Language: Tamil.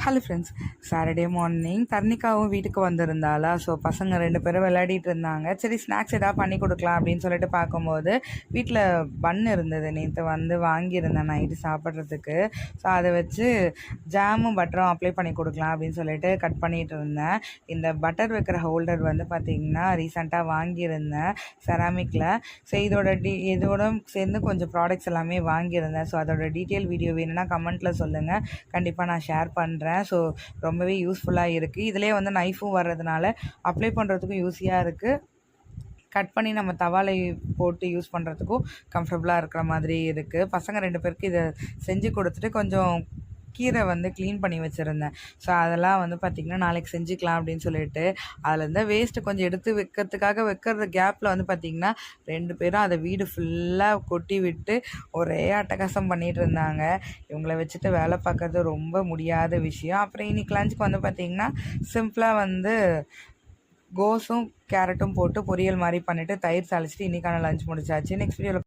ஹலோ ஃப்ரெண்ட்ஸ், சாட்டர்டே மார்னிங் தர்ணிகாவும் வீட்டுக்கு வந்திருந்தாளா. ஸோ பசங்க 2 பேரும் விளையாடிட்டு இருந்தாங்க. சரி ஸ்நாக்ஸ் எதாவது பண்ணி கொடுக்கலாம் அப்படின்னு சொல்லிட்டு பார்க்கும்போது வீட்டில் பன் இருந்தது. நேற்று வந்து வாங்கியிருந்தேன் நைட்டு சாப்பிட்றதுக்கு. ஸோ அதை வச்சு ஜாமும் பட்டரும் அப்ளை பண்ணி கொடுக்கலாம் அப்படின்னு சொல்லிட்டு கட் பண்ணிகிட்டு இருந்தேன். இந்த பட்டர் வைக்கிற ஹோல்டர் வந்து பார்த்திங்கன்னா ரீசெண்டாக வாங்கியிருந்தேன் செராமிக்கில். ஸோ இதோட சேர்ந்து கொஞ்சம் ப்ராடக்ட்ஸ் எல்லாமே வாங்கியிருந்தேன். ஸோ அதோட டீட்டெயில் வீடியோ வேணும்னா கமெண்ட்டில் சொல்லுங்கள், கண்டிப்பாக நான் ஷேர் பண்ணுறேன். ஸோ ரொம்பவே யூஸ்ஃபுல்லாக இருக்குது. இதிலே வந்து நைஃபும் வர்றதுனால அப்ளை பண்ணுறதுக்கும் யூஸியாக இருக்குது. கட் பண்ணி நம்ம தவாலை போட்டு யூஸ் பண்ணுறதுக்கும் கம்ஃபர்டபுளாக இருக்கிற மாதிரி இருக்குது. பசங்க 2 பேருக்கு இதை செஞ்சு கொடுத்துட்டு கொஞ்சம் கீரை வந்து க்ளீன் பண்ணி வச்சுருந்தேன். ஸோ அதெல்லாம் வந்து பார்த்திங்கன்னா நாளைக்கு செஞ்சுக்கலாம் அப்படின்னு சொல்லிட்டு அதில் இருந்த வேஸ்ட்டு கொஞ்சம் எடுத்து வைக்கிறது கேப்பில் வந்து பார்த்திங்கன்னா 2 பேரும் அதை வீடு ஃபுல்லாக கொட்டி விட்டு ஒரே அட்டகாசம் பண்ணிகிட்டு இருந்தாங்க. இவங்கள வச்சுட்டு வேலை பார்க்குறது ரொம்ப முடியாத விஷயம். அப்புறம் இன்றைக்கி லஞ்சுக்கு வந்து பார்த்திங்கன்னா சிம்பிளாக வந்து கோஸும் கேரட்டும் போட்டு பொரியல் மாதிரி பண்ணிவிட்டு தயிர் தாளிச்சிட்டு இன்றைக்கான லஞ்ச் முடிச்சாச்சு. நெக்ஸ்ட் வீடியோவில்